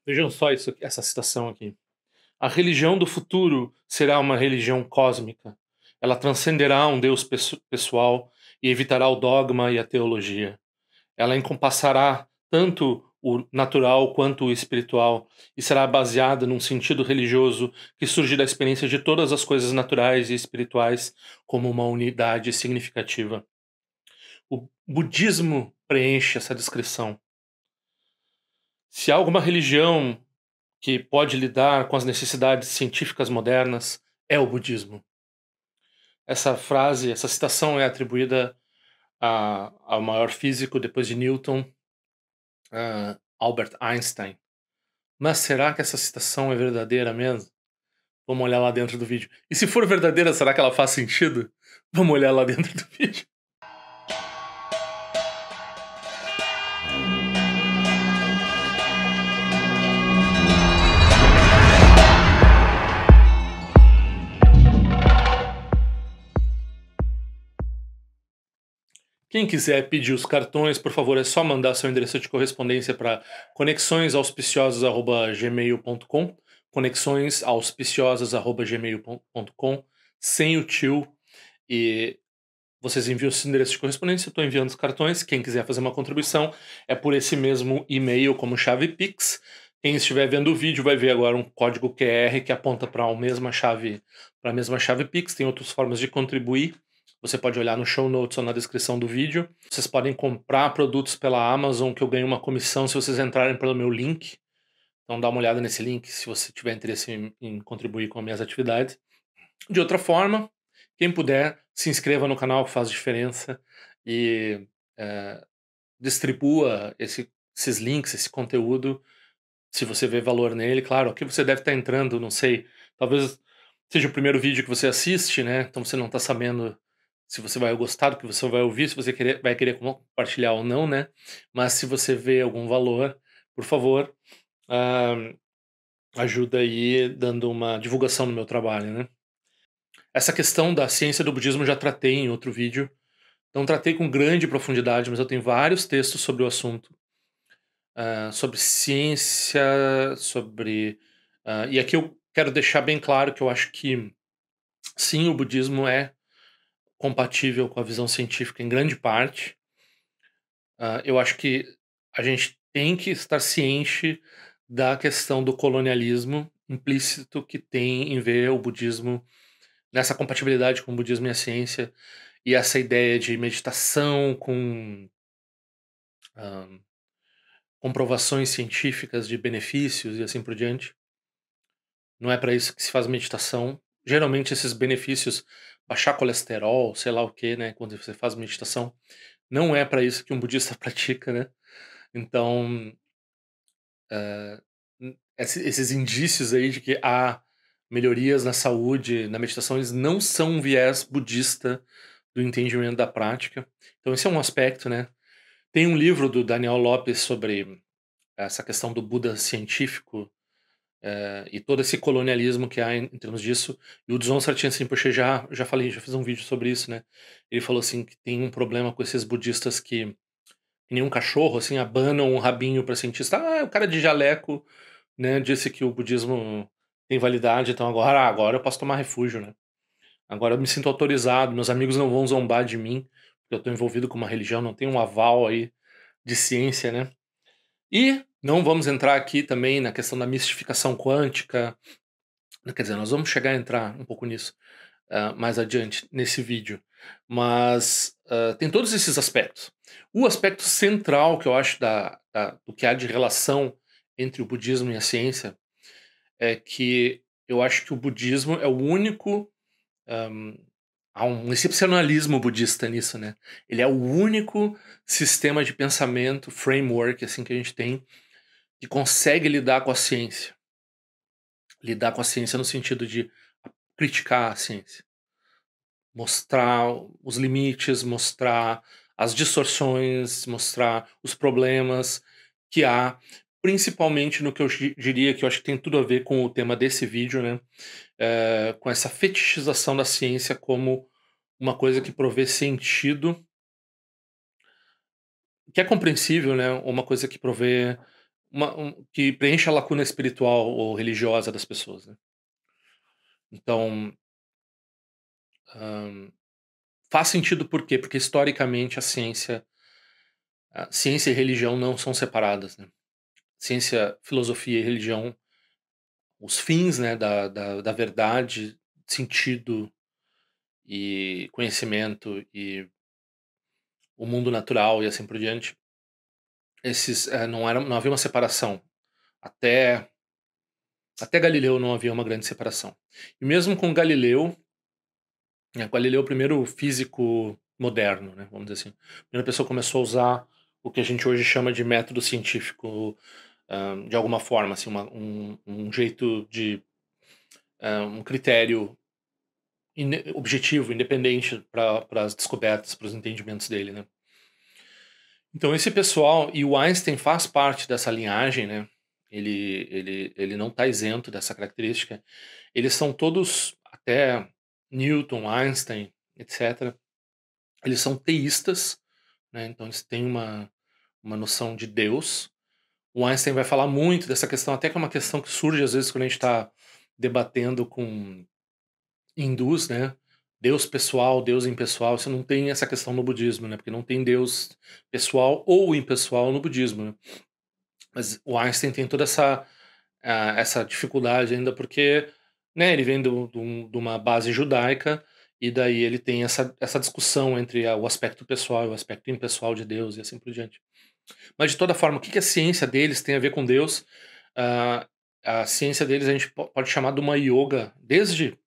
Vejam só essa citação aqui. A religião do futuro será uma religião cósmica. Ela transcenderá um Deus pessoal e evitará o dogma e a teologia. Ela encompassará tanto o natural quanto o espiritual e será baseada num sentido religioso que surge da experiência de todas as coisas naturais e espirituais como uma unidade significativa. O budismo preenche essa descrição. Se há alguma religião que pode lidar com as necessidades científicas modernas, é o budismo. Essa frase, essa citação é atribuída ao maior físico depois de Newton, Albert Einstein. Mas será que essa citação é verdadeira mesmo? Vamos olhar lá dentro do vídeo. E se for verdadeira, será que ela faz sentido? Vamos olhar lá dentro do vídeo. Quem quiser pedir os cartões, por favor, é só mandar seu endereço de correspondência para conexõesauspiciosas@gmail.com, conexõesauspiciosas@gmail.com, sem o tio, e vocês enviam esse endereço de correspondência, eu estou enviando os cartões. Quem quiser fazer uma contribuição é por esse mesmo e-mail como chave Pix. Quem estiver vendo o vídeo vai ver agora um código QR que aponta para a mesma chave Pix. Tem outras formas de contribuir. Você pode olhar no show notes ou na descrição do vídeo. Vocês podem comprar produtos pela Amazon, que eu ganho uma comissão se vocês entrarem pelo meu link. Então dá uma olhada nesse link se você tiver interesse em contribuir com as minhas atividades. De outra forma, quem puder, se inscreva no canal, que faz diferença, e distribua esses links, esse conteúdo, se você vê valor nele. Claro, aqui você deve estar entrando, não sei, talvez seja o primeiro vídeo que você assiste, né? Então você não está sabendo se você vai gostar do que você vai ouvir, se você vai querer compartilhar ou não, né? Mas se você vê algum valor, por favor, ajuda aí dando uma divulgação no meu trabalho, né? Essa questão da ciência do budismo eu já tratei em outro vídeo. Não tratei com grande profundidade, mas eu tenho vários textos sobre o assunto. Sobre ciência, sobre... e aqui eu quero deixar bem claro que eu acho que, sim, o budismo é compatível com a visão científica em grande parte. Eu acho que a gente tem que estar ciente da questão do colonialismo implícito que tem em ver o budismo nessa compatibilidade com o budismo e a ciência, e essa ideia de meditação com comprovações científicas de benefícios e assim por diante. Não é para isso que se faz meditação. Geralmente esses benefícios, baixar colesterol, sei lá o que, né, quando você faz meditação, não é para isso que um budista pratica, né? Então, esses indícios aí de que há melhorias na saúde, na meditação, eles não são um viés budista do entendimento da prática. Então esse é um aspecto, né? Tem um livro do Daniel Lopes sobre essa questão do Buda científico, e todo esse colonialismo que há em termos disso. E o Dzongkar Rinpoche já fiz um vídeo sobre isso, né? Ele falou assim que tem um problema com esses budistas que nem um cachorro, assim, abanam um rabinho para cientista. O cara de jaleco, né, disse que o budismo tem validade, então agora eu posso tomar refúgio, né? Agora eu me sinto autorizado, meus amigos não vão zombar de mim, porque eu estou envolvido com uma religião, não tem um aval aí de ciência, né? E não vamos entrar aqui também na questão da mistificação quântica. Quer dizer, nós vamos chegar a entrar um pouco nisso mais adiante nesse vídeo. Mas tem todos esses aspectos. O aspecto central que eu acho do que há de relação entre o budismo e a ciência é que eu acho que o budismo é o único... há um excepcionalismo budista nisso, né? Ele é o único sistema de pensamento, framework, assim, que a gente tem, que consegue lidar com a ciência. Lidar com a ciência no sentido de criticar a ciência. Mostrar os limites, mostrar as distorções, mostrar os problemas que há, principalmente no que eu diria que eu acho que tem tudo a ver com o tema desse vídeo, né? Com essa fetichização da ciência como uma coisa que provê sentido, que é compreensível, né? Uma coisa que provê que preenche a lacuna espiritual ou religiosa das pessoas, né? Então, hã, faz sentido por quê? Porque historicamente a ciência e religião não são separadas, né? Ciência, filosofia e religião, os fins, né, da verdade, sentido e conhecimento e o mundo natural e assim por diante, não havia uma separação. Até Galileu não havia uma grande separação. E mesmo com Galileu, Galileu é o primeiro físico moderno, né, vamos dizer assim. A primeira pessoa começou a usar o que a gente hoje chama de método científico, de alguma forma, assim, um jeito de, um critério objetivo, independente para as descobertas, para os entendimentos dele, né. Então esse pessoal, e o Einstein faz parte dessa linhagem, né, ele não está isento dessa característica. Eles são todos, até Newton, Einstein, etc., eles são teístas, né, então eles têm uma noção de Deus. O Einstein vai falar muito dessa questão, até que é uma questão que surge às vezes quando a gente está debatendo com hindus, né, Deus pessoal, Deus impessoal. Você não tem essa questão no budismo, né, porque não tem Deus pessoal ou impessoal no budismo, né. Mas o Einstein tem toda essa dificuldade ainda porque, né, ele vem de uma base judaica, e daí ele tem essa discussão entre o aspecto pessoal e o aspecto impessoal de Deus e assim por diante. Mas de toda forma, o que que a ciência deles tem a ver com Deus? Ah, a ciência deles a gente pode chamar de uma yoga, desde,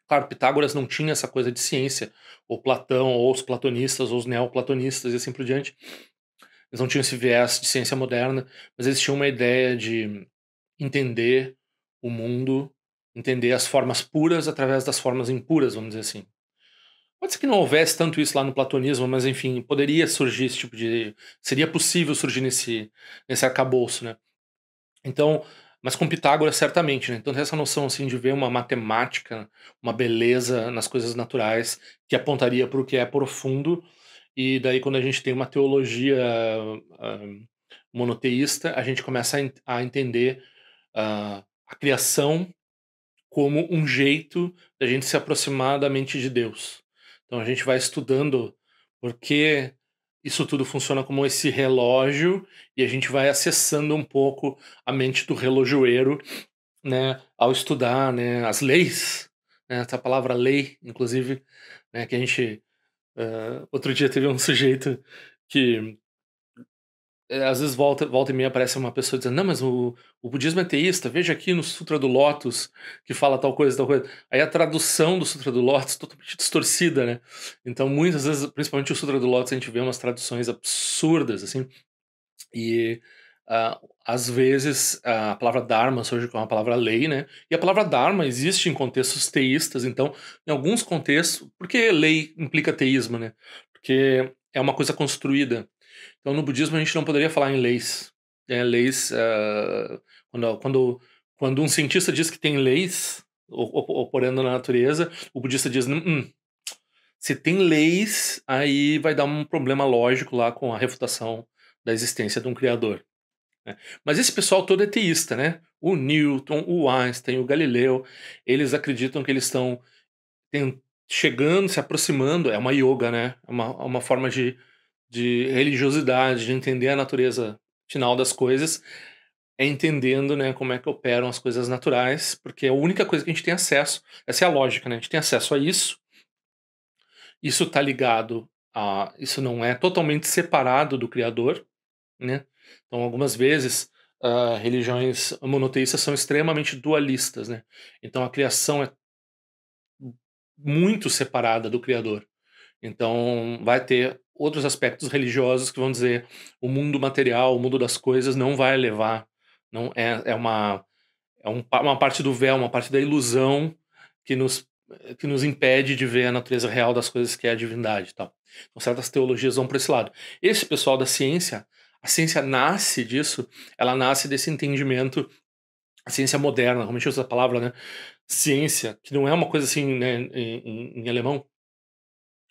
claro, Pitágoras não tinha essa coisa de ciência, ou Platão, ou os platonistas, ou os neoplatonistas e assim por diante. Eles não tinham esse viés de ciência moderna, mas eles tinham uma ideia de entender o mundo, entender as formas puras através das formas impuras, vamos dizer assim. Pode ser que não houvesse tanto isso lá no platonismo, mas enfim, poderia surgir esse tipo de, seria possível surgir nesse arcabouço, né. Então, mas com Pitágoras certamente, né, então tem essa noção, assim, de ver uma matemática, uma beleza nas coisas naturais, que apontaria para o que é profundo, e daí quando a gente tem uma teologia, hã, monoteísta, a gente começa a entender, a criação como um jeito da gente se aproximar da mente de Deus. Então a gente vai estudando por que isso tudo funciona como esse relógio, e a gente vai acessando um pouco a mente do relojoeiro, né, ao estudar, né, as leis, né, essa palavra lei, inclusive, né, que a gente, outro dia teve um sujeito que, às vezes volta e meia aparece uma pessoa dizendo: "Não, mas o budismo é teísta, veja aqui no Sutra do Lótus que fala tal coisa, tal coisa". Aí a tradução do Sutra do Lótus totalmente distorcida, né. Então muitas vezes, principalmente o Sutra do Lótus, a gente vê umas traduções absurdas, assim, e, às vezes a palavra dharma surge como uma palavra lei, né, e a palavra dharma existe em contextos teístas, então, em alguns contextos, por que lei implica teísmo, né? Porque é uma coisa construída. Então, no budismo, a gente não poderia falar em leis. Leis, quando um cientista diz que tem leis operando na natureza, o budista diz: se tem leis, aí vai dar um problema lógico lá com a refutação da existência de um criador, né?". Mas esse pessoal todo é teísta, né? O Newton, o Einstein, o Galileu, eles acreditam que eles estão chegando, se aproximando, é uma yoga, né? É uma forma de religiosidade, de entender a natureza final das coisas, é entendendo, né, como é que operam as coisas naturais, porque é a única coisa que a gente tem acesso. Essa é a lógica, né? A gente tem acesso a isso. Isso está ligado a, isso não é totalmente separado do criador, né? Então, algumas vezes, religiões monoteístas são extremamente dualistas, né? Então, a criação é muito separada do criador. Então, vai ter outros aspectos religiosos que vão dizer: o mundo material, o mundo das coisas não vai levar, não uma parte do véu, uma parte da ilusão que nos impede de ver a natureza real das coisas, que é a divindade, e tal. Então, certas teologias vão para esse lado. Esse pessoal da ciência, a ciência nasce disso, ela nasce desse entendimento, a ciência moderna, realmente usa a palavra, né, ciência, que não é uma coisa assim, né, em alemão,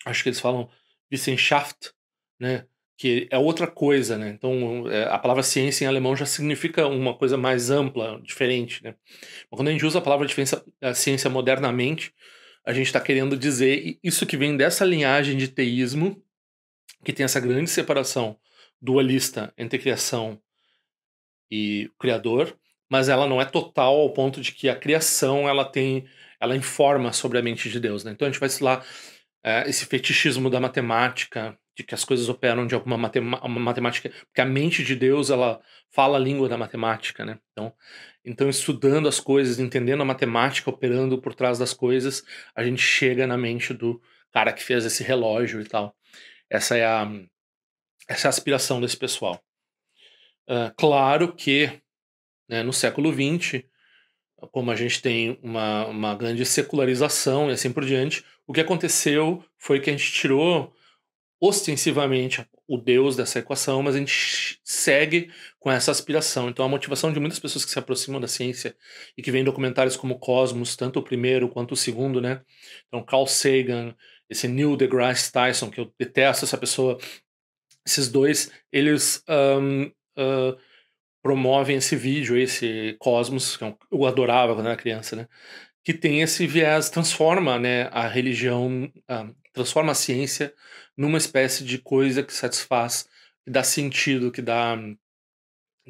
acho que eles falam Wissenschaft, né? que é outra coisa, né? Então, a palavra ciência em alemão já significa uma coisa mais ampla, diferente, né? Mas quando a gente usa a palavra ciência modernamente, a gente está querendo dizer isso que vem dessa linhagem de teísmo, que tem essa grande separação dualista entre criação e criador, mas ela não é total ao ponto de que a criação ela informa sobre a mente de Deus, né? Então a gente vai lá esse fetichismo da matemática, de que as coisas operam de alguma uma matemática, porque a mente de Deus ela fala a língua da matemática, né? Então estudando as coisas, entendendo a matemática operando por trás das coisas, a gente chega na mente do cara que fez esse relógio e tal. Essa é a essa é a aspiração desse pessoal. Claro que, né, no século XX, como a gente tem uma grande secularização e assim por diante, o que aconteceu foi que a gente tirou ostensivamente o Deus dessa equação, mas a gente segue com essa aspiração. Então a motivação de muitas pessoas que se aproximam da ciência e que veem documentários como Cosmos, tanto o primeiro quanto o segundo, né? Então Carl Sagan, esse Neil deGrasse Tyson, que eu detesto essa pessoa, esses dois, eles promovem esse vídeo, esse Cosmos, que eu adorava quando era criança, né? Que tem esse viés, transforma, né, a religião, transforma a ciência numa espécie de coisa que satisfaz, que dá sentido,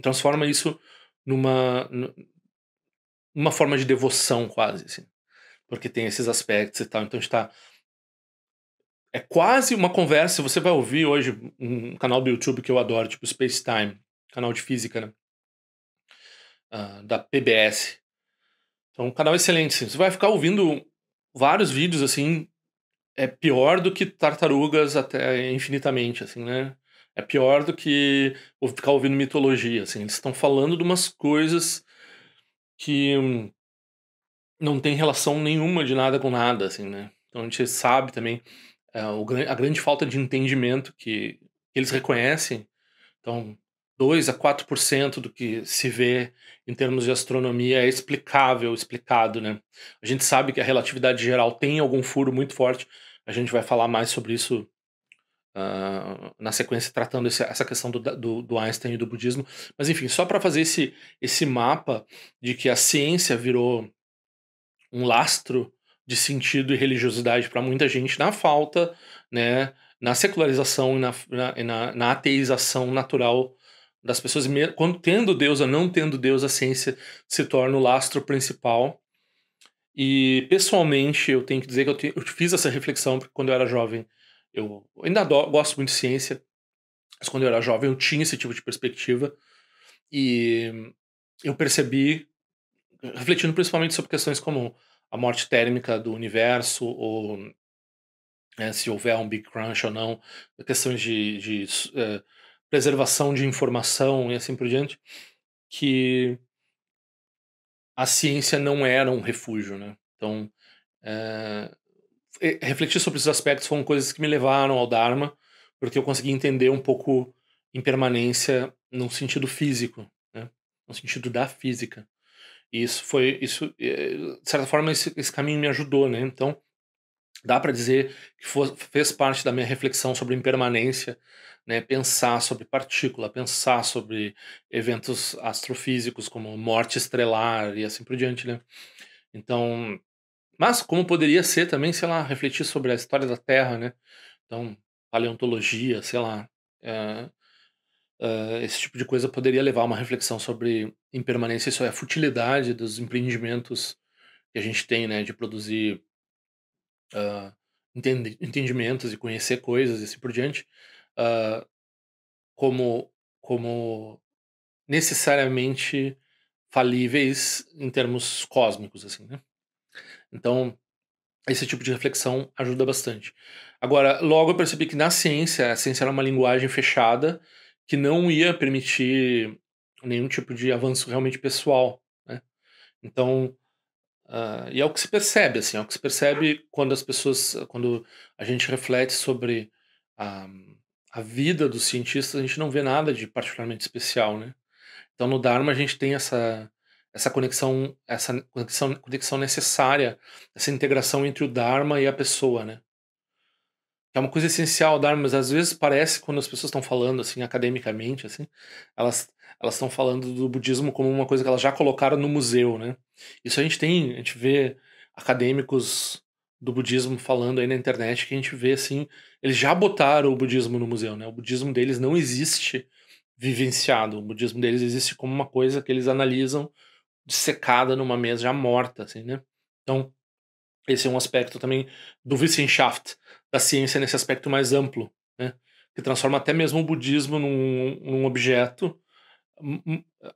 transforma isso numa forma de devoção quase, assim, porque tem esses aspectos e tal. Então a gente tá, é quase uma conversa. Você vai ouvir hoje um canal do YouTube que eu adoro, tipo Space Time, canal de física, né, da PBS. Então, um canal excelente, assim. Você vai ficar ouvindo vários vídeos, assim, é pior do que tartarugas até infinitamente, assim, né? É pior do que ficar ouvindo mitologia, assim. Eles estão falando de umas coisas que não tem relação nenhuma de nada com nada, assim, né? Então a gente sabe também a grande falta de entendimento que eles reconhecem. Então, 2 a 4% do que se vê em termos de astronomia é explicável, explicado, né? A gente sabe que a relatividade geral tem algum furo muito forte. A gente vai falar mais sobre isso na sequência, tratando essa questão do Einstein e do budismo. Mas, enfim, só para fazer esse mapa de que a ciência virou um lastro de sentido e religiosidade para muita gente na falta, né, na secularização e na ateização natural das pessoas. Quando tendo Deus ou não tendo Deus, a ciência se torna o lastro principal. E, pessoalmente, eu tenho que dizer que eu fiz essa reflexão, porque quando eu era jovem, eu ainda gosto muito de ciência, mas quando eu era jovem eu tinha esse tipo de perspectiva, e eu percebi, refletindo principalmente sobre questões como a morte térmica do universo, ou se houver um Big Crunch ou não, questões de preservação de informação e assim por diante, que a ciência não era um refúgio, né? Então, eh, refletir sobre esses aspectos foram coisas que me levaram ao Dharma, porque eu consegui entender um pouco impermanência num sentido físico, né? No sentido da física. E de certa forma, esse caminho me ajudou, né? Então, dá para dizer que fez parte da minha reflexão sobre impermanência, né? Pensar sobre partícula, pensar sobre eventos astrofísicos como morte estrelar e assim por diante, né? Então, mas como poderia ser também, sei lá, refletir sobre a história da Terra, né? Então, paleontologia, sei lá, eh esse tipo de coisa poderia levar a uma reflexão sobre impermanência, isso é a futilidade dos empreendimentos que a gente tem, né, de produzir entendimentos e conhecer coisas e assim por diante, ah, como, como necessariamente falíveis em termos cósmicos, assim, né? Então, esse tipo de reflexão ajuda bastante. Agora, logo eu percebi que na ciência, a ciência era uma linguagem fechada que não ia permitir nenhum tipo de avanço realmente pessoal, né? Então, e é o que se percebe, assim, é o que se percebe quando a gente reflete sobre a, a vida dos cientistas, a gente não vê nada de particularmente especial, né? Então no Dharma a gente tem essa conexão necessária, essa integração entre o Dharma e a pessoa, né? é uma coisa essencial dar, mas às vezes parece, quando as pessoas estão falando, assim, academicamente, assim, elas elas estão falando do budismo como uma coisa que elas já colocaram no museu, né. Isso a gente vê acadêmicos do budismo falando aí na internet, que a gente vê, assim, eles já botaram o budismo no museu, né, o budismo deles não existe vivenciado, o budismo deles existe como uma coisa que eles analisam dissecada numa mesa já morta, assim, né. Então, esse é um aspecto também do Wissenschaft, da ciência nesse aspecto mais amplo, né, que transforma até mesmo o budismo num objeto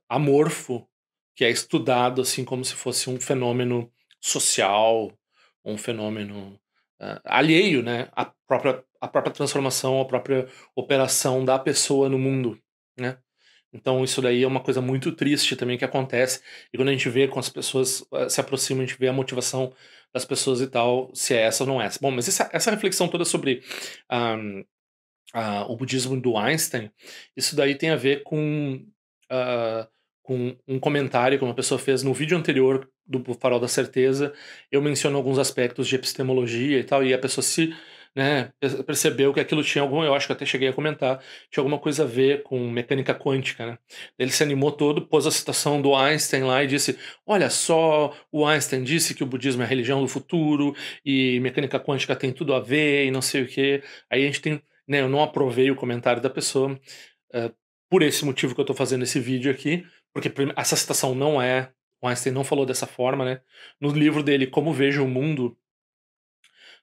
amorfo, que é estudado, assim, como se fosse um fenômeno social, um fenômeno, alheio, né, à própria transformação, à própria operação da pessoa no mundo, né. Então isso daí é uma coisa muito triste também que acontece, e quando a gente vê, com as pessoas, se aproximam, a gente vê a motivação das pessoas e tal, se é essa ou não é essa. Bom, mas essa reflexão toda sobre, ah, o budismo do Einstein, isso daí tem a ver ah, com um comentário que uma pessoa fez no vídeo anterior do Farol da Certeza. Eu menciono alguns aspectos de epistemologia e tal, e a pessoa né, percebeu que aquilo tinha algum, eu acho que eu até cheguei a comentar, tinha alguma coisa a ver com mecânica quântica, né. Ele se animou todo, pôs a citação do Einstein lá e disse: "Olha só, o Einstein disse que o budismo é a religião do futuro, e mecânica quântica tem tudo a ver e não sei o quê". Aí a gente tem, né, eu não aprovei o comentário da pessoa, eh, por esse motivo que eu tô fazendo esse vídeo aqui, porque essa citação não é, o Einstein não falou dessa forma, né. No livro dele, Como Vejo o Mundo,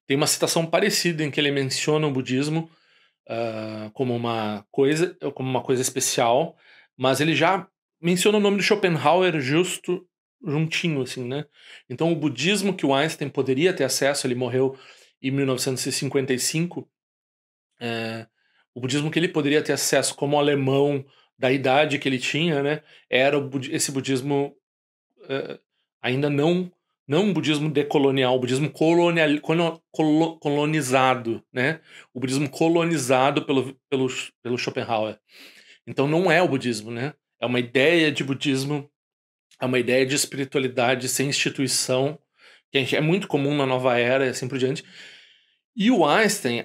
tem uma citação parecida em que ele menciona o budismo, como uma coisa especial, mas ele já menciona o nome do Schopenhauer justo juntinho, assim, né. Então o budismo que o Einstein poderia ter acesso, ele morreu em 1955, eh, o budismo que ele poderia ter acesso como alemão da idade que ele tinha, né, era esse budismo, eh, ainda não um budismo decolonial, o budismo colonizado, né, o budismo colonizado pelo Schopenhauer. Então não é o budismo, né, é uma ideia de budismo, é uma ideia de espiritualidade sem instituição, que é muito comum na nova era e assim por diante. E o Einstein,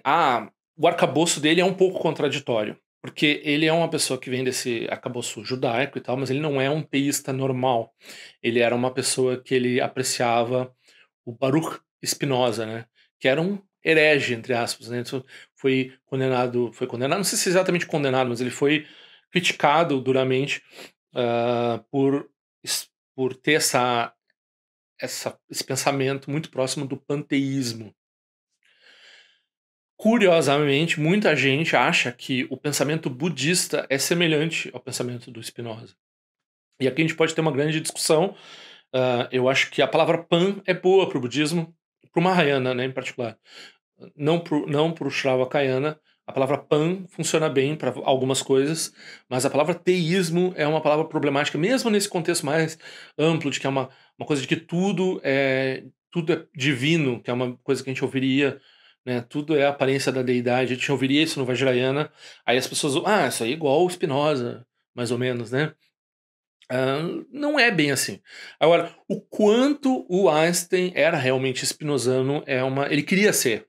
o arcabouço dele é um pouco contraditório, porque ele é uma pessoa que vem desse arcabouço judaico e tal, mas ele não é um teísta normal. Ele era uma pessoa que ele apreciava o Baruch Spinoza, né, que era um herege, entre aspas, né, isso foi condenado, não sei se exatamente condenado, mas ele foi criticado duramente, por ter esse pensamento muito próximo do panteísmo. Curiosamente, muita gente acha que o pensamento budista é semelhante ao pensamento do Spinoza. E aqui a gente pode ter uma grande discussão. Eu acho que a palavra pan é boa para o budismo, para o Mahayana, né, em particular. Não para o Shravakayana. A palavra pan funciona bem para algumas coisas, mas a palavra teísmo é uma palavra problemática, mesmo nesse contexto mais amplo, de que é uma coisa de que tudo é divino, que é uma coisa que a gente ouviria, né, tudo é a aparência da deidade, a gente ouviria isso no Vajrayana, aí as pessoas: "Ah, isso aí é igual o Spinoza", mais ou menos, né. Não é bem assim. Agora, o quanto o Einstein era realmente spinozano ele queria ser.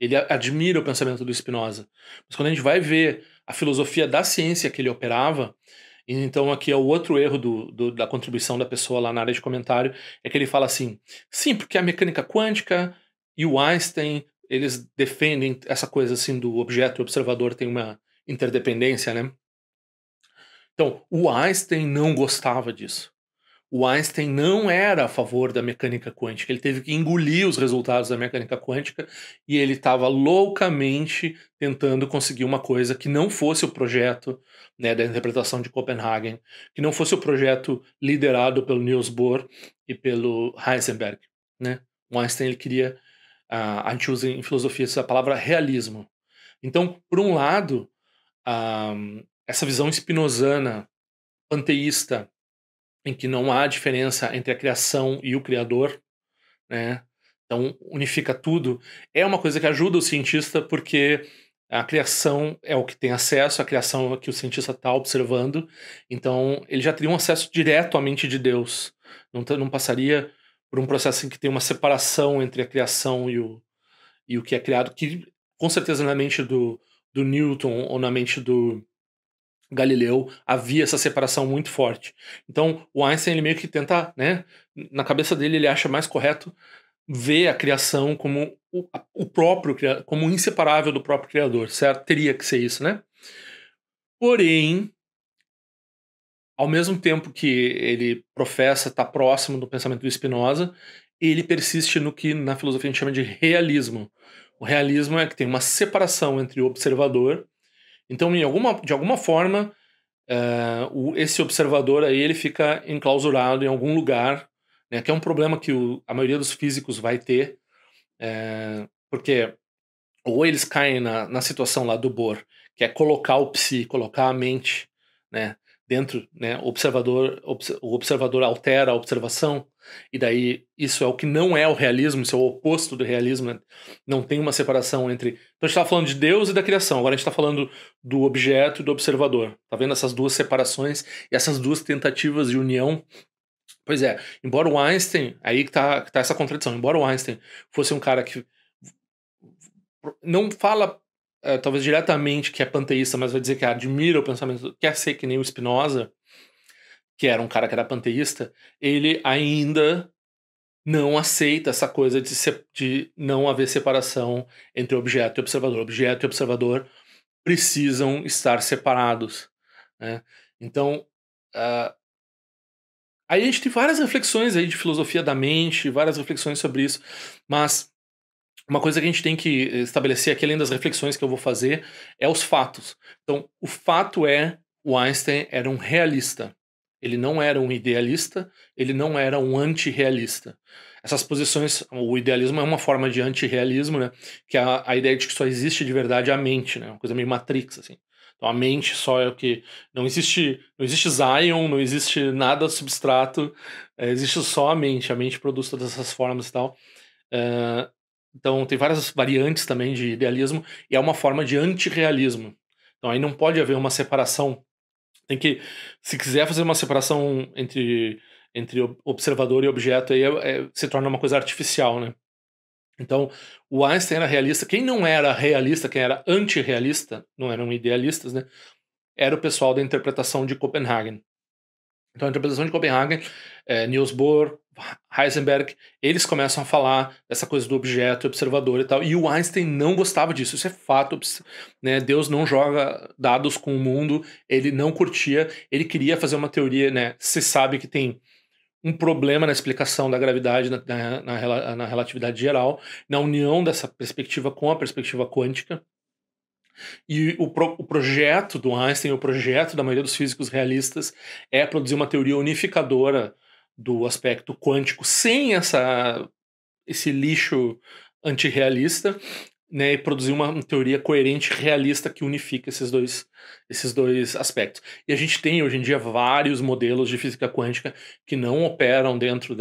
Ele admira o pensamento do Spinoza. Mas quando a gente vai ver a filosofia da ciência que ele operava, e então aqui é o outro erro da contribuição da pessoa lá na área de comentário, é que ele fala assim: "Sim, porque a mecânica quântica e o Einstein, eles defendem essa coisa assim do objeto e observador tem uma interdependência, né". Então, o Einstein não gostava disso. O Einstein não era a favor da mecânica quântica, ele teve que engolir os resultados da mecânica quântica e ele estava loucamente tentando conseguir uma coisa que não fosse o projeto, né, da interpretação de Copenhagen, que não fosse o projeto liderado pelo Niels Bohr e pelo Heisenberg, né. O Einstein ele queria, a gente usa em filosofia essa palavra realismo. Então, por um lado, ah, essa visão spinozana, panteísta, em que não há diferença entre a criação e o criador, né, então unifica tudo, é uma coisa que ajuda o cientista, porque a criação é o que tem acesso, a criação é o que o cientista está observando, então ele já teria um acesso direto à mente de Deus, não passaria por um processo em que tem uma separação entre a criação e o que é criado, que com certeza na mente do Newton ou na mente do Galileu havia essa separação muito forte. Então o Einstein ele meio que tenta, né, na cabeça dele ele acha mais correto ver a criação como o próprio, como inseparável do próprio criador, certo? Teria que ser isso, né? Porém, ao mesmo tempo que ele professa estar próximo do pensamento do Spinoza, ele persiste no que na filosofia a gente chama de realismo. O realismo é que tem uma separação entre o observador. Então, de alguma forma, esse observador aí ele fica enclausurado em algum lugar, né, que é um problema que a maioria dos físicos vai ter, porque ou eles caem na situação lá do Bohr, que é colocar o psi, colocar a mente, né, dentro, né, o observador altera a observação, e daí isso é o que não é o realismo, isso é o oposto do realismo, né? Não tem uma separação entre... Então a gente está falando de Deus e da criação, agora a gente está falando do objeto e do observador. Tá vendo essas duas separações e essas duas tentativas de união? Pois é, embora o Einstein, aí que tá essa contradição, embora o Einstein fosse um cara que não fala talvez diretamente que é panteísta, mas vai dizer que admira o pensamento, quer ser que nem o Spinoza, que era um cara que era panteísta, ele ainda não aceita essa coisa de não haver separação entre objeto e observador. Objeto e observador precisam estar separados, né? Então, aí a gente tem várias reflexões aí de filosofia da mente, várias reflexões sobre isso, mas uma coisa que a gente tem que estabelecer aqui, além das reflexões que eu vou fazer, é os fatos. Então, o fato é, o Einstein era um realista. Ele não era um idealista, ele não era um antirrealista. Essas posições, o idealismo é uma forma de antirrealismo, né? Que é a ideia de que só existe de verdade a mente, né? Uma coisa meio Matrix, assim. Então a mente só é o que... Não existe Zion, não existe nada substrato, existe só a mente produz todas essas formas e tal. Então tem várias variantes também de idealismo e é uma forma de antirrealismo. Então aí não pode haver uma separação. Tem que, se quiser fazer uma separação entre observador e objeto, aí se torna uma coisa artificial, né? Então o Einstein era realista. Quem não era realista, quem era antirrealista, não eram idealistas, né? Era o pessoal da interpretação de Copenhagen. Então, a interpretação de Copenhagen, Niels Bohr, Heisenberg, eles começam a falar dessa coisa do objeto, observador e tal. E o Einstein não gostava disso, isso é fato, né? Deus não joga dados com o mundo, ele não curtia, ele queria fazer uma teoria, né? Você sabe que tem um problema na explicação da gravidade na relatividade geral, na união dessa perspectiva com a perspectiva quântica. E o projeto do Einstein, o projeto da maioria dos físicos realistas, é produzir uma teoria unificadora do aspecto quântico sem esse lixo antirrealista, né, e produzir uma teoria coerente realista que unifica esses dois aspectos. E a gente tem hoje em dia vários modelos de física quântica que não operam dentro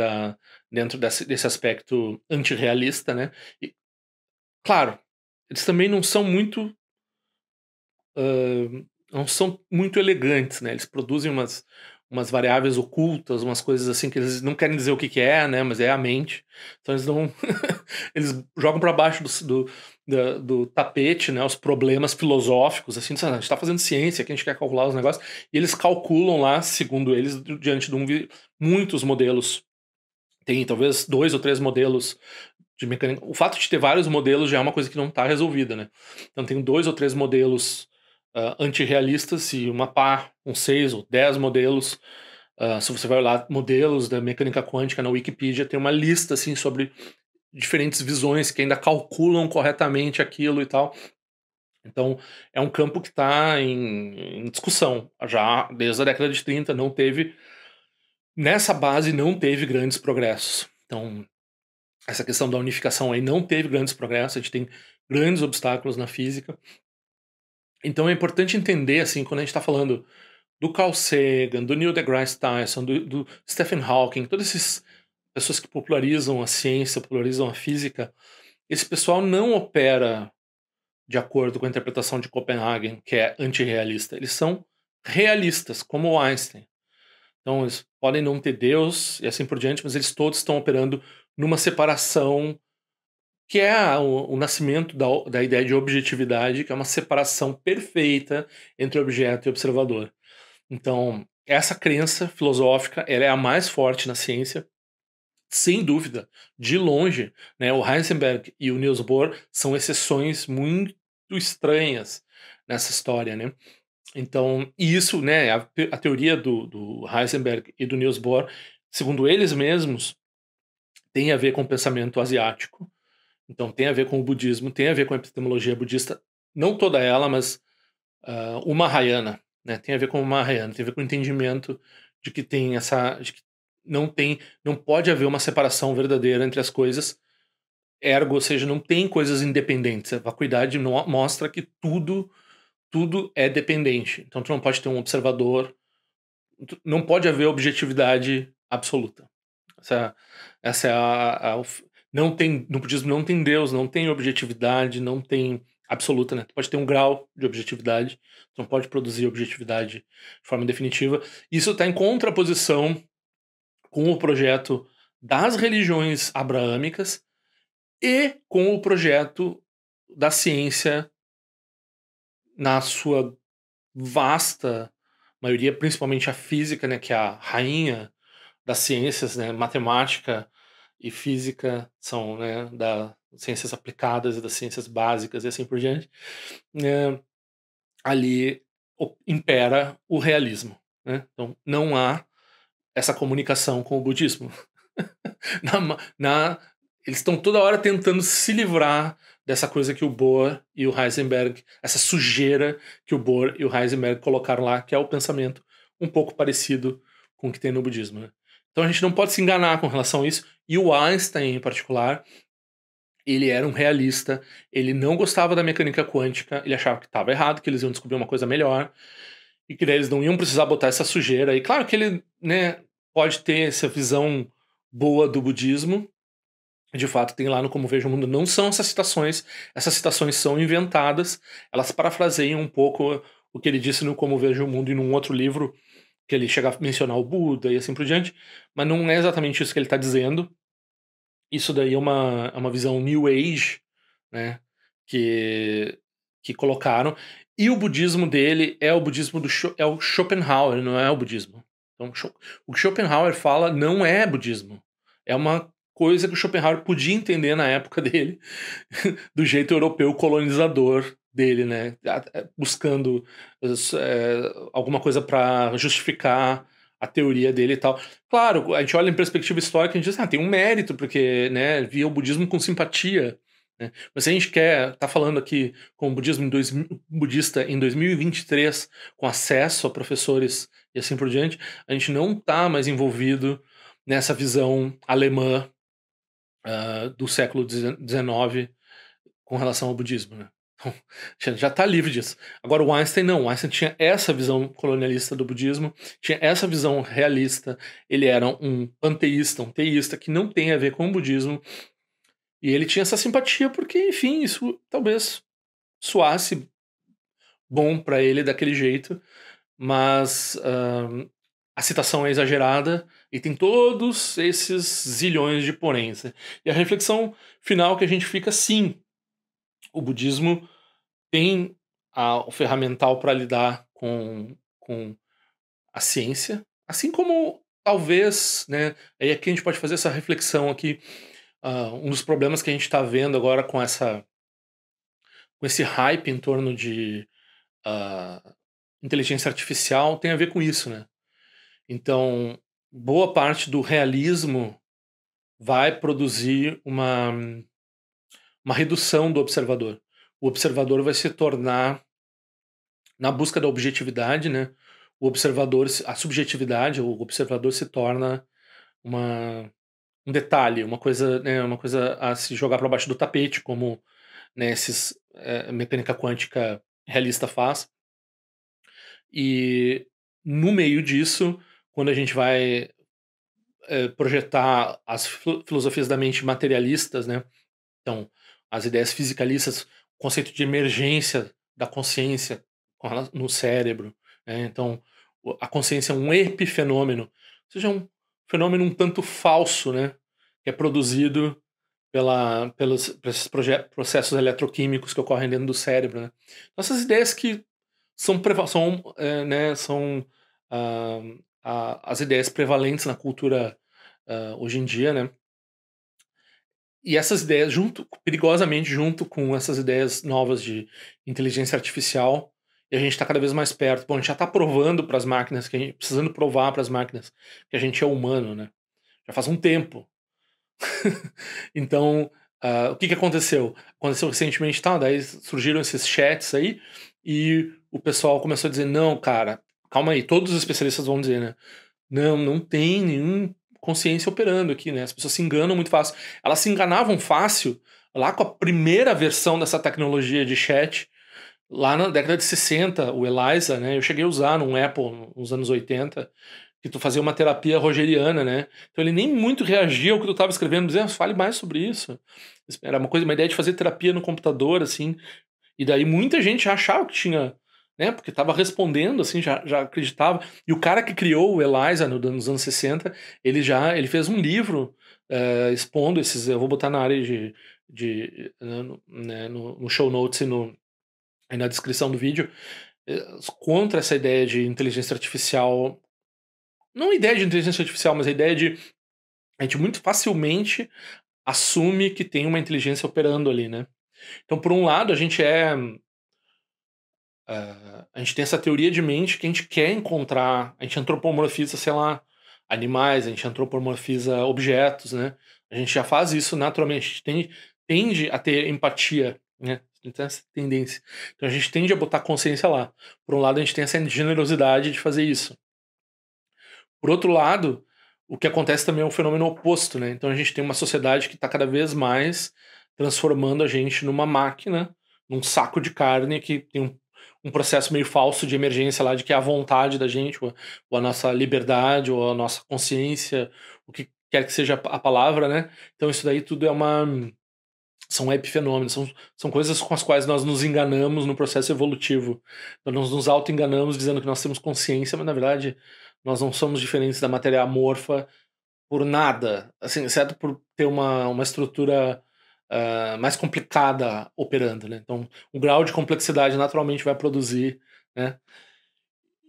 desse aspecto antirrealista, né? E, claro, eles também não são muito elegantes, né? Eles produzem umas variáveis ocultas, umas coisas assim que eles não querem dizer o que que é, né? Mas é a mente. Então eles não... eles jogam para baixo do tapete, né? Os problemas filosóficos, assim, a gente está fazendo ciência, que a gente quer calcular os negócios, e eles calculam lá, segundo eles, diante de muitos modelos. Tem talvez 2 ou 3 modelos de mecânica. O fato de ter vários modelos já é uma coisa que não está resolvida, né? Então tem 2 ou 3 modelos antirrealistas e uma pá, uns 6 ou 10 modelos. Se você vai olhar modelos da mecânica quântica na Wikipedia, tem uma lista assim sobre diferentes visões que ainda calculam corretamente aquilo e tal. Então é um campo que está em discussão. Já desde a década de 30 não teve... Nessa base não teve grandes progressos. Então essa questão da unificação aí não teve grandes progressos, a gente tem grandes obstáculos na física. Então é importante entender, assim, quando a gente está falando do Carl Sagan, do Neil deGrasse Tyson, do Stephen Hawking, todas essas pessoas que popularizam a ciência, popularizam a física, esse pessoal não opera de acordo com a interpretação de Copenhagen, que é antirrealista. Eles são realistas, como o Einstein. Então eles podem não ter Deus e assim por diante, mas eles todos estão operando numa separação que é o nascimento da ideia de objetividade, que é uma separação perfeita entre objeto e observador. Então, essa crença filosófica, ela é a mais forte na ciência, sem dúvida, de longe, né? O Heisenberg e o Niels Bohr são exceções muito estranhas nessa história, né? Então, e isso, né, a teoria do Heisenberg e do Niels Bohr, segundo eles mesmos, tem a ver com o pensamento asiático, então tem a ver com o budismo, tem a ver com a epistemologia budista, não toda ela, mas o Mahayana, né? Tem a ver com o Mahayana, tem a ver com o entendimento de que tem de que não pode haver uma separação verdadeira entre as coisas, ergo, ou seja, não tem coisas independentes. A vacuidade mostra que tudo é dependente. Então tu não pode ter um observador, não pode haver objetividade absoluta. Essa é não tem, no budismo não tem Deus, não tem objetividade, não tem absoluta, né? Tu pode ter um grau de objetividade, tu não pode produzir objetividade de forma definitiva. Isso está em contraposição com o projeto das religiões abraâmicas e com o projeto da ciência na sua vasta maioria, principalmente a física, né, que é a rainha das ciências, né, matemática e física são, né, das ciências aplicadas e das ciências básicas e assim por diante, ali impera o realismo, né? Então não há essa comunicação com o budismo. Eles estão toda hora tentando se livrar dessa coisa que o Bohr e o Heisenberg, essa sujeira que o Bohr e o Heisenberg colocaram lá, que é o pensamento um pouco parecido com o que tem no budismo, né? Então a gente não pode se enganar com relação a isso. E o Einstein, em particular, ele era um realista, ele não gostava da mecânica quântica, ele achava que estava errado, que eles iam descobrir uma coisa melhor, e que daí eles não iam precisar botar essa sujeira. E claro que ele, né, pode ter essa visão boa do budismo, de fato tem lá no Como Vejo o Mundo, não são essas citações são inventadas, elas parafraseiam um pouco o que ele disse no Como Vejo o Mundo e num outro livro, que ele chega a mencionar o Buda e assim por diante, mas não é exatamente isso que ele está dizendo. Isso daí é uma visão New Age, né, que, que colocaram, e o budismo dele é o budismo é o Schopenhauer, não é o budismo. Então, o que Schopenhauer fala não é budismo, é uma coisa que o Schopenhauer podia entender na época dele, do jeito europeu colonizador dele, né? Buscando alguma coisa para justificar a teoria dele e tal. Claro, a gente olha em perspectiva histórica e a gente diz, tem um mérito, porque, né, via o budismo com simpatia. Né? Mas se a gente quer tá falando aqui com o budismo budista em 2023, com acesso a professores e assim por diante, a gente não está mais envolvido nessa visão alemã do século XIX com relação ao budismo, né? Então, já está livre disso. Agora o Einstein não, o Einstein tinha essa visão colonialista do budismo, tinha essa visão realista, ele era um panteísta, um teísta que não tem a ver com o budismo, e ele tinha essa simpatia porque, enfim, isso talvez soasse bom para ele daquele jeito, mas a citação é exagerada e tem todos esses zilhões de poréns. Né? E a reflexão final que a gente fica, sim, o budismo tem o ferramental para lidar com a ciência, assim como talvez, né, aí aqui a gente pode fazer essa reflexão aqui, um dos problemas que a gente está vendo agora com esse hype em torno de inteligência artificial tem a ver com isso, né? Então, boa parte do realismo vai produzir uma redução do observador. O observador vai se tornar, na busca da objetividade, né? O observador, a subjetividade, o observador se torna um detalhe, uma coisa, né, uma coisa a se jogar para baixo do tapete, como, né, esses mecânica quântica realista faz. E no meio disso, quando a gente vai projetar as filosofias da mente materialistas, né? Então, as ideias fisicalistas, o conceito de emergência da consciência no cérebro, né? Então, a consciência é um epifenômeno, ou seja, um fenômeno um tanto falso, né? Que é produzido por esses processos eletroquímicos que ocorrem dentro do cérebro, né? Então, essas ideias que são ah, as ideias prevalentes na cultura hoje em dia, né? E essas ideias, perigosamente junto com essas ideias novas de inteligência artificial, e a gente está cada vez mais perto. Bom, a gente já está provando para as máquinas, precisando provar para as máquinas que a gente é humano, né? Já faz um tempo. Então, o que aconteceu? Aconteceu recentemente, tá? Daí surgiram esses chats aí, e o pessoal começou a dizer: não, cara, calma aí, todos os especialistas vão dizer, né? Não tem nenhum consciência operando aqui, né? As pessoas se enganam muito fácil. Elas se enganavam fácil lá com a primeira versão dessa tecnologia de chat, lá na década de 60, o Eliza, né? Eu cheguei a usar num Apple nos anos 80, que tu fazia uma terapia rogeriana, né? Então ele nem muito reagia ao que tu estava escrevendo, dizendo: fale mais sobre isso. Era uma ideia de fazer terapia no computador, assim. E daí muita gente já achava que tinha, né? Porque estava respondendo, assim, já acreditava. E o cara que criou o Eliza nos anos 60, ele fez um livro expondo esses. Eu vou botar na área no show notes e na descrição do vídeo, contra essa ideia de inteligência artificial. Não a ideia de inteligência artificial, mas a ideia de a gente muito facilmente assume que tem uma inteligência operando ali, né? Então, por um lado, a gente tem essa teoria de mente que a gente quer encontrar, a gente antropomorfiza, sei lá, animais, a gente antropomorfiza objetos, né? A gente já faz isso naturalmente, a gente tende a ter empatia, né? Tem essa tendência. Então a gente tende a botar consciência lá. Por um lado, a gente tem essa generosidade de fazer isso. Por outro lado, o que acontece também é um fenômeno oposto, né? Então a gente tem uma sociedade que está cada vez mais transformando a gente numa máquina, num saco de carne que tem um processo meio falso de emergência lá, de que é a vontade da gente, ou a nossa liberdade, ou a nossa consciência, o que quer que seja a palavra, né? Então isso daí tudo são epifenômenos, são coisas com as quais nós nos enganamos no processo evolutivo. Nós nos auto-enganamos dizendo que nós temos consciência, mas na verdade nós não somos diferentes da matéria amorfa por nada, assim, exceto por ter uma estrutura mais complicada operando, né? Então, o grau de complexidade naturalmente vai produzir, né?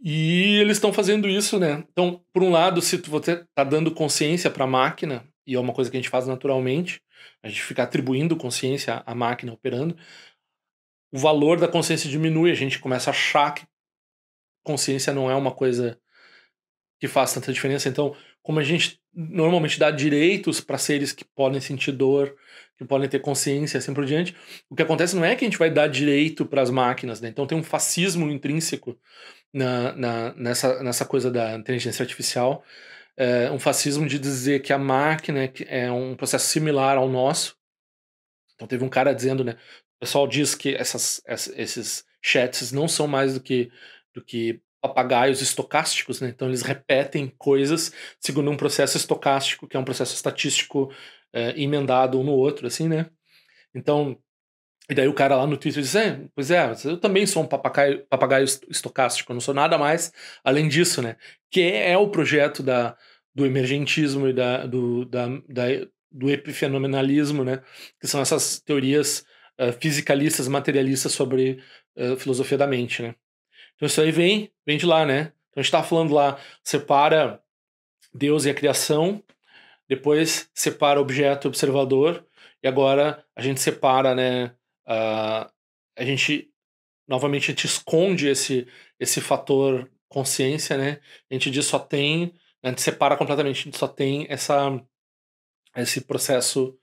E eles estão fazendo isso, né? Então, por um lado, se você está dando consciência para a máquina, e é uma coisa que a gente faz naturalmente, a gente fica atribuindo consciência à máquina operando, o valor da consciência diminui, a gente começa a achar que consciência não é uma coisa que faz tanta diferença. Então, como a gente normalmente dá direitos para seres que podem sentir dor, que podem ter consciência, assim por diante, o que acontece não é que a gente vai dar direito para as máquinas, né? Então tem um fascismo intrínseco nessa coisa da inteligência artificial, um fascismo de dizer que a máquina é um processo similar ao nosso. Então teve um cara dizendo, né? O pessoal diz que esses chats não são mais do que papagaios estocásticos, né? Então eles repetem coisas segundo um processo estocástico, que é um processo estatístico emendado um no outro, assim, né? Então, e daí o cara lá no Twitter diz: pois é, eu também sou um papagaio estocástico, eu não sou nada mais além disso, né? Que é o projeto do emergentismo e do epifenomenalismo, né? Que são essas teorias fisicalistas, materialistas sobre filosofia da mente, né? Então isso aí vem de lá, né? Então a gente tá falando lá, separa Deus e a criação, depois separa objeto e observador, e agora a gente separa, né? A gente esconde esse fator consciência, né? A gente diz a gente separa completamente, a gente só tem esse processo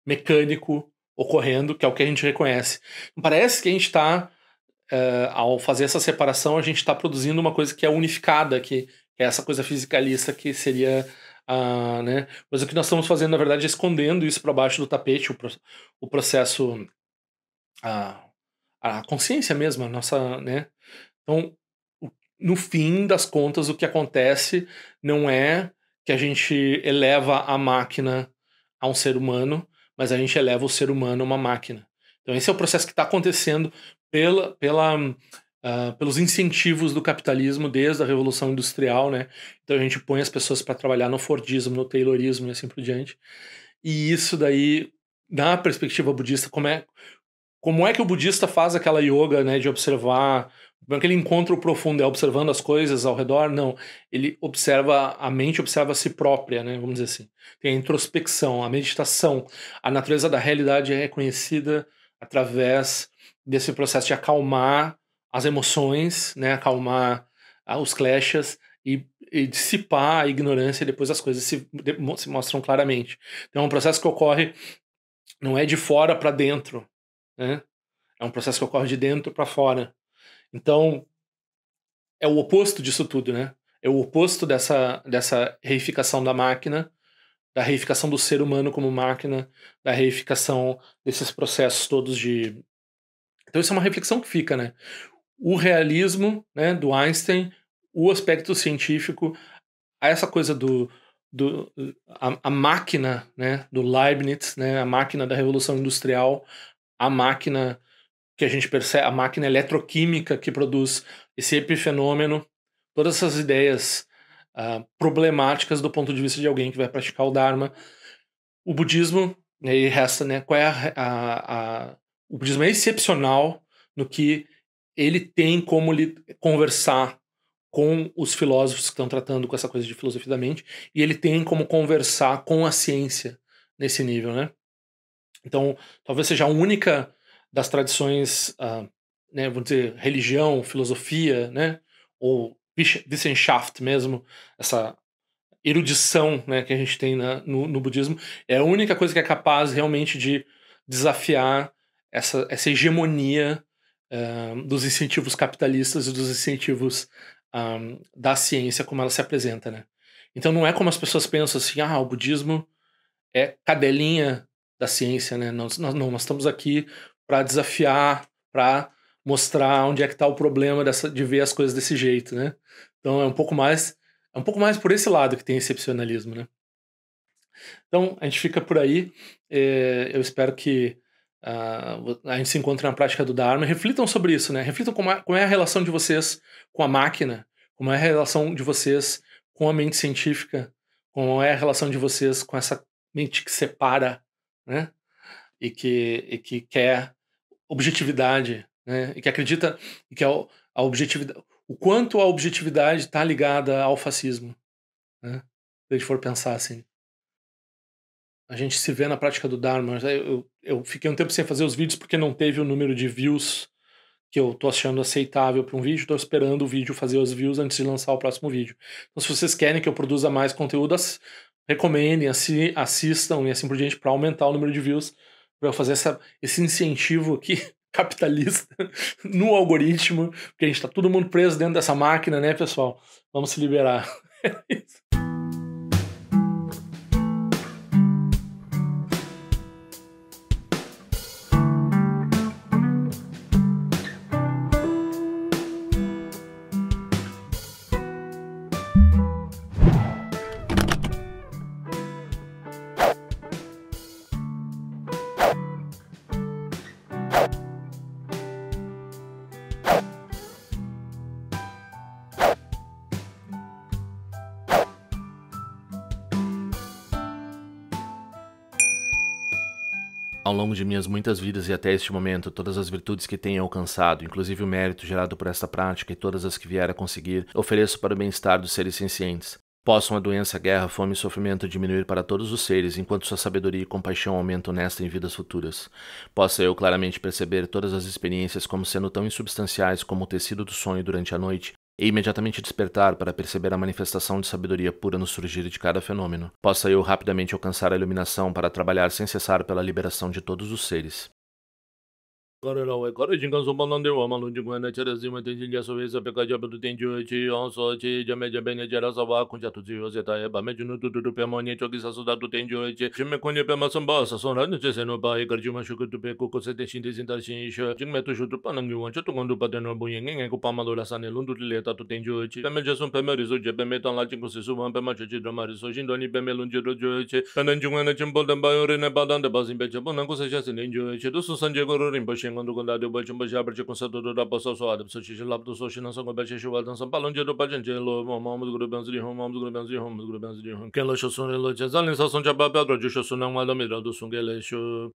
mecânico ocorrendo, que é o que a gente reconhece. Parece que a gente está ao fazer essa separação, a gente está produzindo uma coisa que é unificada, que é essa coisa fisicalista que seria né? Mas o que nós estamos fazendo, na verdade, é escondendo isso para baixo do tapete, o processo, a consciência mesmo, a nossa, né? Então, no fim das contas, o que acontece não é que a gente eleva a máquina a um ser humano, mas a gente eleva o ser humano a uma máquina. Então esse é o processo que está acontecendo pelos incentivos do capitalismo desde a Revolução Industrial, né? Então a gente põe as pessoas para trabalhar no Fordismo, no Taylorismo e assim por diante. E isso daí na perspectiva budista, como é que o budista faz aquela yoga, né, de observar, como é que ele encontra o profundo, é observando as coisas ao redor? Não, ele observa, a mente observa a si própria, né, vamos dizer assim. Tem a introspecção, a meditação, a natureza da realidade é reconhecida através desse processo de acalmar as emoções, né, acalmar os clashes e dissipar a ignorância e depois as coisas se mostram claramente. Então é um processo que ocorre, não é de fora para dentro, né? É um processo que ocorre de dentro para fora. Então, é o oposto disso tudo, né? É o oposto dessa reificação da máquina, da reificação do ser humano como máquina, da reificação desses processos todos de... Então isso é uma reflexão que fica, né? O realismo, né, do Einstein, o aspecto científico, essa coisa a máquina, né, do Leibniz, né, a máquina da Revolução Industrial, a máquina que a gente percebe, a máquina eletroquímica que produz esse epifenômeno, todas essas ideias problemáticas do ponto de vista de alguém que vai praticar o Dharma. O budismo, aí resta, né, qual é o budismo é excepcional no que ele tem como conversar com os filósofos que estão tratando com essa coisa de filosofia da mente, e ele tem como conversar com a ciência nesse nível, né? Então, talvez seja a única das tradições, né, vamos dizer, religião, filosofia, né, ou Wissenschaft mesmo, essa erudição, né, que a gente tem no budismo, é a única coisa que é capaz realmente de desafiar essa hegemonia dos incentivos capitalistas e dos incentivos da ciência como ela se apresenta, né? Então não é como as pessoas pensam assim, o budismo é cadelinha da ciência, né? Nós estamos aqui para desafiar, para mostrar onde é que está o problema de ver as coisas desse jeito, né? Então é um pouco mais por esse lado que tem excepcionalismo, né? Então a gente fica por aí. Eu espero que a gente se encontre na prática do Dharma. Reflitam sobre isso, né? Reflitam como é a relação de vocês com a máquina, como é a relação de vocês com a mente científica, como é a relação de vocês com essa mente que separa, né? E que quer objetividade, né? E que acredita e que a objetividade, o quanto a objetividade está ligada ao fascismo, né? Se a gente for pensar assim, a gente se vê na prática do Dharma. Eu fiquei um tempo sem fazer os vídeos porque não teve o número de views que eu tô achando aceitável para um vídeo. Tô esperando o vídeo fazer os views antes de lançar o próximo vídeo. Então, se vocês querem que eu produza mais conteúdo, recomendem, assistam e assim por diante para aumentar o número de views, para eu fazer esse incentivo aqui capitalista no algoritmo, porque a gente tá todo mundo preso dentro dessa máquina, né, pessoal? Vamos se liberar. É isso. Ao longo de minhas muitas vidas e até este momento, todas as virtudes que tenho alcançado, inclusive o mérito gerado por esta prática e todas as que vier a conseguir, ofereço para o bem-estar dos seres sencientes. Possam a doença, a guerra, a fome e o sofrimento diminuir para todos os seres, enquanto sua sabedoria e compaixão aumentam nesta e em vidas futuras. Possa eu claramente perceber todas as experiências como sendo tão insubstanciais como o tecido do sonho durante a noite, e imediatamente despertar para perceber a manifestação de sabedoria pura no surgir de cada fenômeno. Possa eu rapidamente alcançar a iluminação para trabalhar sem cessar pela liberação de todos os seres. Quando condado o Bachumba Jabber de Consador da Bossa Soada, Sochi Lapto Sochina Song Bachi Shuadan São Palão de Pagangelo, Mamma do Grubans de Home, Mamma do Grubans de Home, do Grubans de Home, Kelo Shosun Lochazan, Sasson Jabba, Drojo Sunang Malamira do Sungelesho.